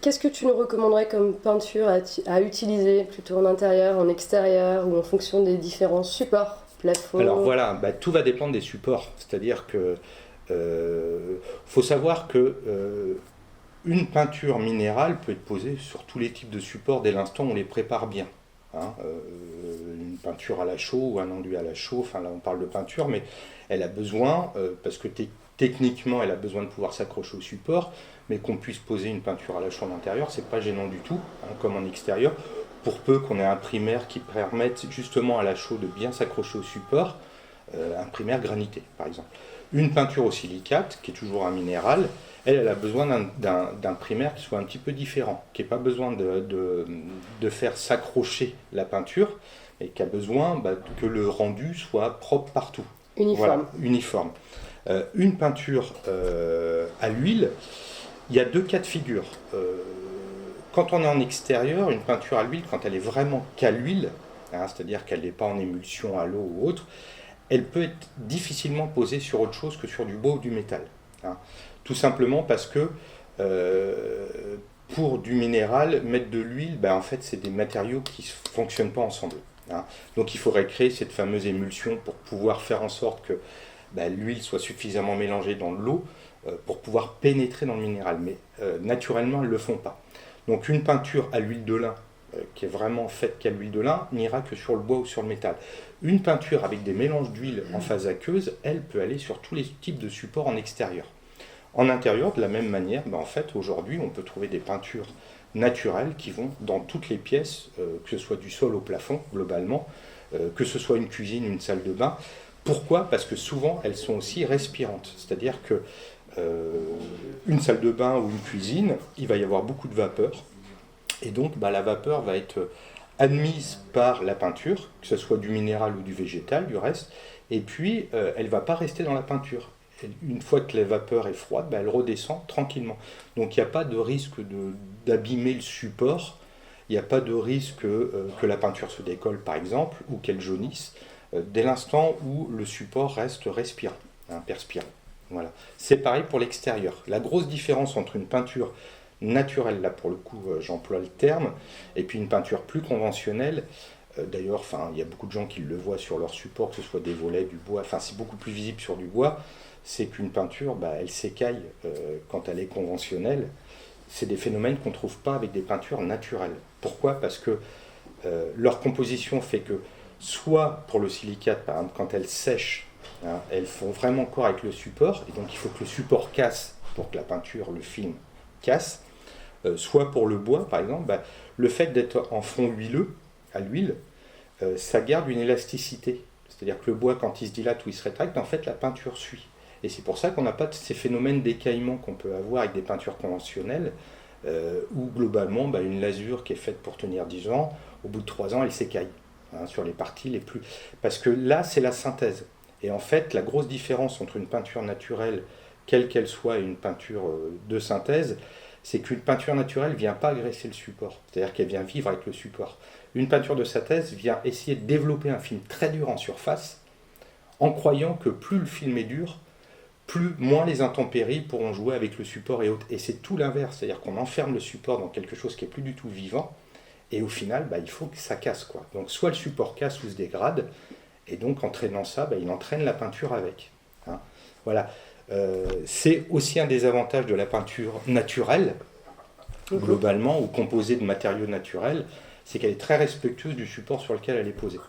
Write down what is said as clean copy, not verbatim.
Qu'est-ce que tu nous recommanderais comme peinture à utiliser, plutôt en intérieur, en extérieur ou en fonction des différents supports, Alors plafond? voilà, tout va dépendre des supports. C'est-à-dire que faut savoir que une peinture minérale peut être posée sur tous les types de supports dès l'instant où on les prépare bien. Hein. Une peinture à la chaux ou un enduit à la chaux, enfin là on parle de peinture, mais elle a besoin, parce que techniquement elle a besoin de pouvoir s'accrocher au support, mais qu'on puisse poser une peinture à la chaux en intérieur, c'est pas gênant du tout, hein, comme en extérieur, pour peu qu'on ait un primaire qui permette justement à la chaux de bien s'accrocher au support, un primaire granité par exemple. Une peinture au silicate, qui est toujours un minéral, elle a besoin d'un primaire qui soit un petit peu différent, qui n'ait pas besoin de faire s'accrocher la peinture, et qui a besoin que le rendu soit propre partout. Voilà, Uniforme. uniforme. Une peinture à l'huile, il y a deux cas de figure. Quand on est en extérieur, une peinture à l'huile, quand elle est vraiment qu'à l'huile, hein, c'est-à-dire qu'elle n'est pas en émulsion à l'eau ou autre, elle peut être difficilement posée sur autre chose que sur du bois ou du métal. Hein. Tout simplement parce que pour du minéral, mettre de l'huile, en fait, c'est des matériaux qui ne fonctionnent pas ensemble. Hein. Donc il faudrait créer cette fameuse émulsion pour pouvoir faire en sorte que l'huile soit suffisamment mélangée dans l'eau pour pouvoir pénétrer dans le minéral. Mais naturellement, elles ne le font pas. Donc une peinture à l'huile de lin, qui est vraiment faite qu'à l'huile de lin, n'ira que sur le bois ou sur le métal. Une peinture avec des mélanges d'huile en phase aqueuse, elle peut aller sur tous les types de supports en extérieur. En intérieur, de la même manière, en fait, aujourd'hui, on peut trouver des peintures naturelles qui vont dans toutes les pièces, que ce soit du sol au plafond, globalement, que ce soit une cuisine, une salle de bain. Pourquoi ? Parce que souvent, elles sont aussi respirantes. C'est-à-dire que une salle de bain ou une cuisine, il va y avoir beaucoup de vapeur. Et donc, la vapeur va être admise par la peinture, que ce soit du minéral ou du végétal, du reste, et puis elle ne va pas rester dans la peinture. Une fois que la vapeur est froide, elle redescend tranquillement. Donc il n'y a pas de risque d'abîmer le support, il n'y a pas de risque que la peinture se décolle par exemple, ou qu'elle jaunisse, dès l'instant où le support reste respirant, hein, perspirant. Voilà. C'est pareil pour l'extérieur. La grosse différence entre une peinture naturelle, là pour le coup j'emploie le terme, et puis une peinture plus conventionnelle, d'ailleurs il y a beaucoup de gens qui le voient sur leur support, que ce soit des volets, du bois, c'est beaucoup plus visible sur du bois, c'est qu'une peinture, elle s'écaille quand elle est conventionnelle. C'est des phénomènes qu'on ne trouve pas avec des peintures naturelles. Pourquoi ? Parce que leur composition fait que, soit pour le silicate, par exemple, quand elles sèchent, hein, elles font vraiment corps avec le support, et donc il faut que le support casse pour que la peinture, le film, casse. Soit pour le bois, par exemple, le fait d'être en fond huileux, à l'huile, ça garde une élasticité. C'est-à-dire que le bois, quand il se dilate ou il se rétracte, en fait, la peinture suit. Et c'est pour ça qu'on n'a pas ces phénomènes d'écaillement qu'on peut avoir avec des peintures conventionnelles, où globalement, une lasure qui est faite pour tenir 10 ans, au bout de 3 ans, elle s'écaille, hein, sur les parties les plus... Parce que là, c'est la synthèse. Et en fait, la grosse différence entre une peinture naturelle, quelle qu'elle soit, et une peinture de synthèse, c'est qu'une peinture naturelle ne vient pas agresser le support, c'est-à-dire qu'elle vient vivre avec le support. Une peinture de synthèse vient essayer de développer un film très dur en surface, en croyant que plus le film est dur, moins les intempéries pourront jouer avec le support et autres. Et c'est tout l'inverse, c'est-à-dire qu'on enferme le support dans quelque chose qui est plus du tout vivant, et au final, il faut que ça casse, quoi. Donc soit le support casse ou se dégrade, et donc entraînant ça, il entraîne la peinture avec. Hein. Voilà. C'est aussi un des avantages de la peinture naturelle, globalement, ou composée de matériaux naturels, c'est qu'elle est très respectueuse du support sur lequel elle est posée.